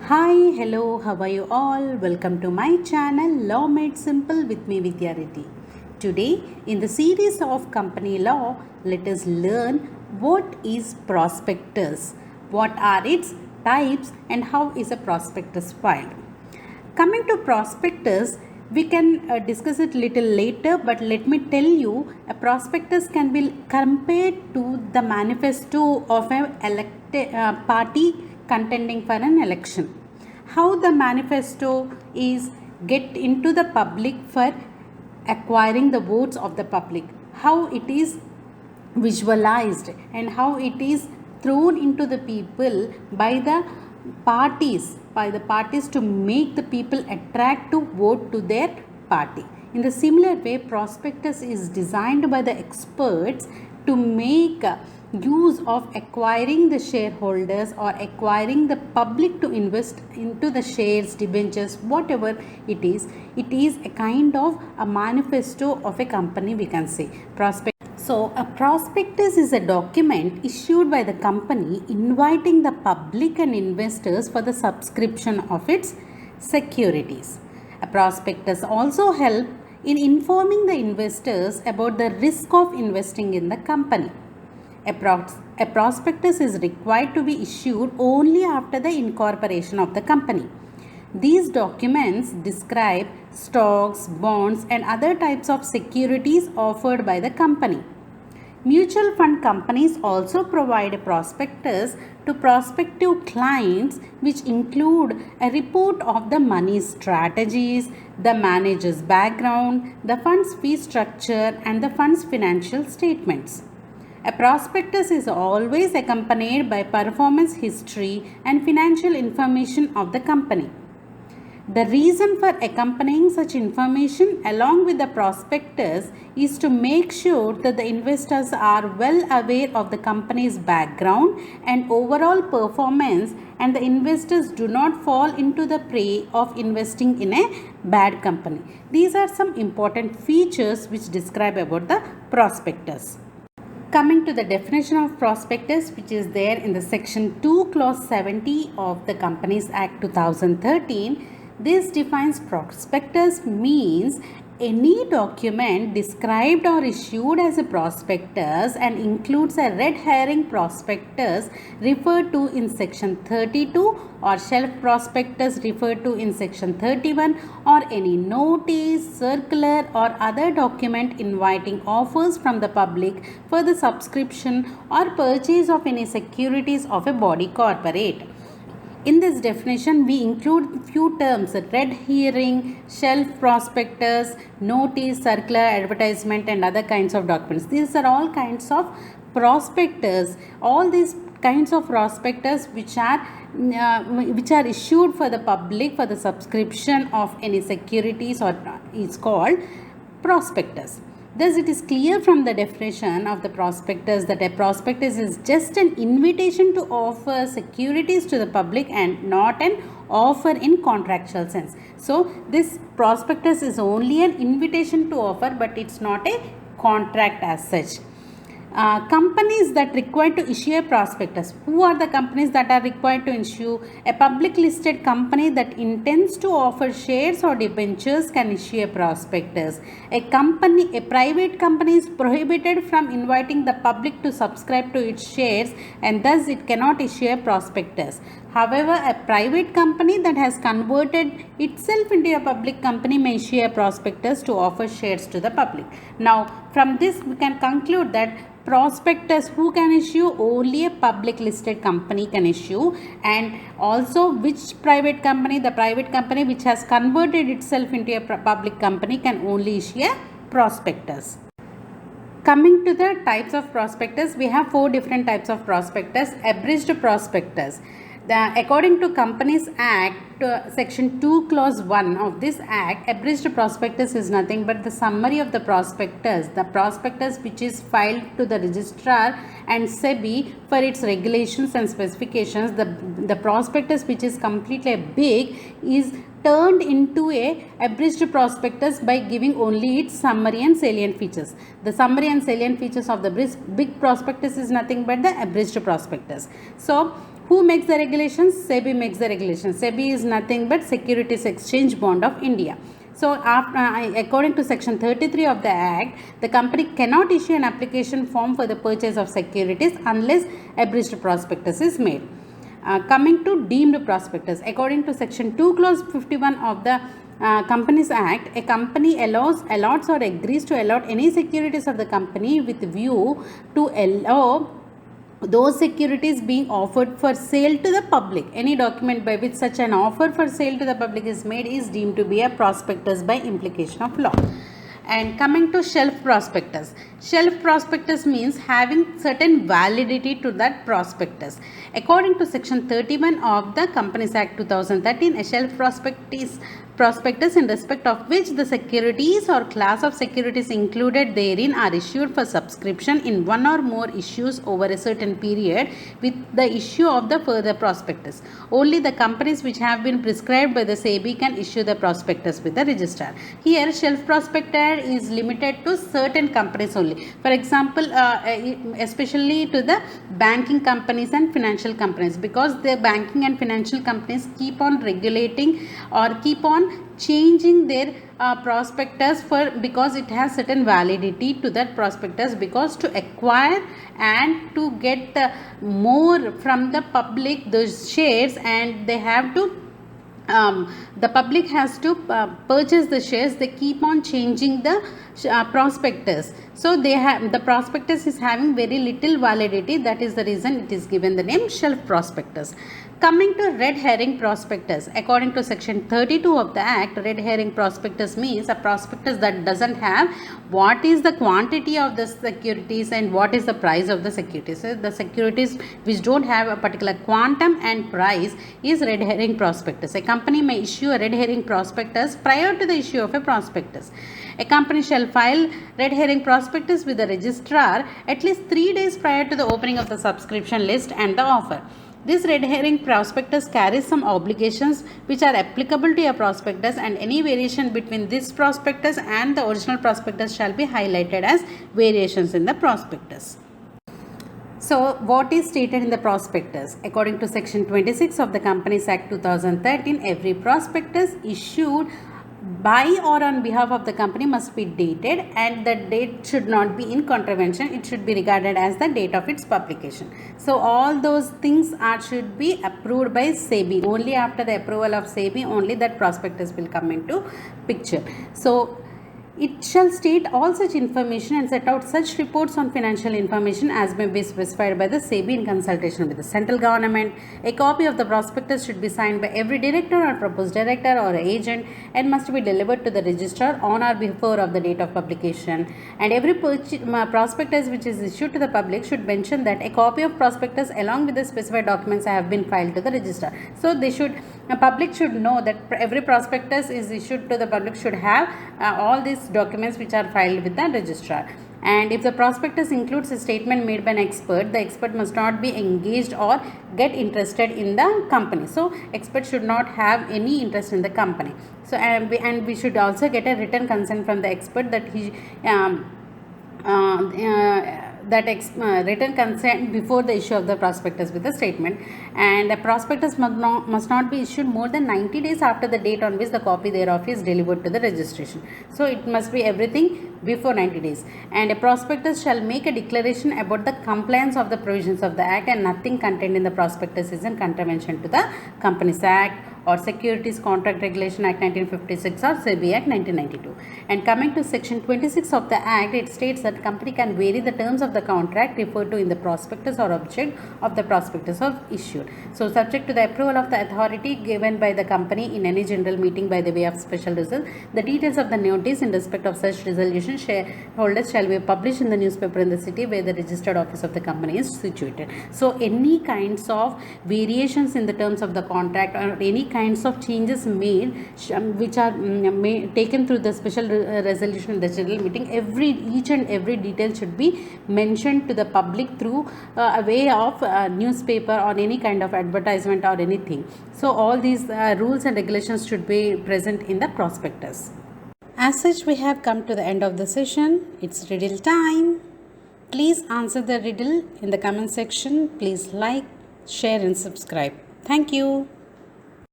Hi, hello, how are you all? Welcome to my channel Law Made Simple with me Vidyarthi. Today, in the series of company law, let us learn what is prospectus, what are its types, and how is a prospectus filed. Coming to prospectus, we can discuss it little later, but let me tell you, a prospectus can be compared to the manifesto of an party contending for an election. How the manifesto is get into the public for acquiring the votes of the public, how it is visualized and how it is thrown into the people by the parties to make the people attract to vote to their party. In the similar way, prospectus is designed by the experts to make use of acquiring the shareholders or acquiring the public to invest into the shares, debentures, whatever it is a kind of a manifesto of a company, we can say. So, a prospectus is a document issued by the company inviting the public and investors for the subscription of its securities. A prospectus also helps in informing the investors about the risk of investing in the company. A prospectus is required to be issued only after the incorporation of the company. These documents describe stocks, bonds, and other types of securities offered by the company. Mutual fund companies also provide a prospectus to prospective clients, which include a report of the money strategies, the manager's background, the fund's fee structure, and the fund's financial statements. A prospectus is always accompanied by performance history and financial information of the company. The reason for accompanying such information along with the prospectus is to make sure that the investors are well aware of the company's background and overall performance, and the investors do not fall into the prey of investing in a bad company. These are some important features which describe about the prospectus. Coming to the definition of prospectus, which is there in the section 2 clause 70 of the Companies Act 2013, this defines prospectus means any document described or issued as a prospectus and includes a red herring prospectus referred to in section 32 or shelf prospectus referred to in section 31 or any notice, circular or other document inviting offers from the public for the subscription or purchase of any securities of a body corporate. In this definition, we include few terms: red herring, shelf prospectus, notice, circular, advertisement, and other kinds of documents. These are all kinds of prospectus. All these kinds of prospectus which are issued for the public for the subscription of any securities or is called prospectus. Thus, it is clear from the definition of the prospectus that a prospectus is just an invitation to offer securities to the public and not an offer in contractual sense. So, this prospectus is only an invitation to offer, but it's not a contract as such. Companies that require to issue a prospectus. Who are the companies that are required to issue? A public listed company that intends to offer shares or debentures can issue a prospectus. A private company is prohibited from inviting the public to subscribe to its shares, and thus it cannot issue a prospectus. However, a private company that has converted itself into a public company may issue a prospectus to offer shares to the public. Now, from this we can conclude that prospectus who can issue? Only a public listed company can issue, and also which private company? The private company which has converted itself into a public company can only issue a prospectus. Coming to the types of prospectus, we have 4 different types of prospectus. Abridged prospectus. According to Companies Act, section 2 clause 1 of this act, abridged prospectus is nothing but the summary of the prospectus which is filed to the registrar and SEBI for its regulations and specifications. The prospectus which is completely big is turned into a abridged prospectus by giving only its summary and salient features. The summary and salient features of the big prospectus is nothing but the abridged prospectus. So, Who makes the regulations? SEBI makes the regulations. SEBI is nothing but Securities Exchange Board of India. So, according to section 33 of the Act, the company cannot issue an application form for the purchase of securities unless abridged prospectus is made. Coming to deemed prospectus, according to section 2 clause 51 of the Companies Act, a company allots or agrees to allot any securities of the company with view to allow those securities being offered for sale to the public. Any document by which such an offer for sale to the public is made is deemed to be a prospectus by implication of law. And coming to shelf prospectus. Shelf prospectus means having certain validity to that prospectus. According to section 31 of the Companies Act 2013, a shelf prospectus in respect of which the securities or class of securities included therein are issued for subscription in one or more issues over a certain period with the issue of the further prospectus. Only the companies which have been prescribed by the SEBI can issue the prospectus with the registrar. Here, shelf prospectus is limited to certain companies only. For example, especially to the banking companies and financial companies, because the banking and financial companies keep on regulating or keep on changing their prospectus because it has certain validity to that prospectus, because to acquire and to get more from the public those shares, and they have to the public has to purchase the shares. They keep on changing the prospectus, so the prospectus is having very little validity. That is the reason it is given the name shelf prospectus. Coming to red herring prospectus, according to section 32 of the Act, red herring prospectus means a prospectus that doesn't have what is the quantity of the securities and what is the price of the securities. So the securities which don't have a particular quantum and price is red herring prospectus. A company may issue a red herring prospectus prior to the issue of a prospectus. A company shall file red herring prospectus with the registrar at least 3 days prior to the opening of the subscription list and the offer. This red herring prospectus carries some obligations which are applicable to a prospectus, and any variation between this prospectus and the original prospectus shall be highlighted as variations in the prospectus. So, what is stated in the prospectus? According to section 26 of the Companies Act 2013, every prospectus issued by or on behalf of the company must be dated, and the date should not be in contravention. It should be regarded as the date of its publication. So all those things should be approved by SEBI. Only after the approval of SEBI only that prospectus will come into picture. So it shall state all such information and set out such reports on financial information as may be specified by the SEBI in consultation with the central government. A copy of the prospectus should be signed by every director or proposed director or agent and must be delivered to the registrar on or before of the date of publication. And every prospectus which is issued to the public should mention that a copy of prospectus along with the specified documents have been filed to the registrar. So the public should know that every prospectus is issued to the public should have all these documents which are filed with the registrar. And if the prospectus includes a statement made by an expert, the expert must not be engaged or get interested in the company. So expert should not have any interest in the company. So and we should also get a written consent from the expert that he written consent before the issue of the prospectus with the statement. And the prospectus must not be issued more than 90 days after the date on which the copy thereof is delivered to the registration. So it must be everything before 90 days. And a prospectus shall make a declaration about the compliance of the provisions of the Act, and nothing contained in the prospectus is in contravention to the Companies Act or Securities Contract Regulation Act 1956 or SEBI Act 1992. And coming to section 26 of the Act, it states that company can vary the terms of the contract referred to in the prospectus or object of the prospectus of issued. So subject to the approval of the authority given by the company in any general meeting by the way of special result, the details of the notice in respect of such resolution shareholders shall be published in the newspaper in the city where the registered office of the company is situated. So any kinds of variations in the terms of the contract or any kinds of changes made which are taken through the special resolution in the general meeting, each and every detail should be mentioned to the public through a way of newspaper or any kind of advertisement or anything. So all these rules and regulations should be present in the prospectus. As such, we have come to the end of the session. It's riddle time. Please answer the riddle in the comment section. Please like, share and subscribe. Thank you.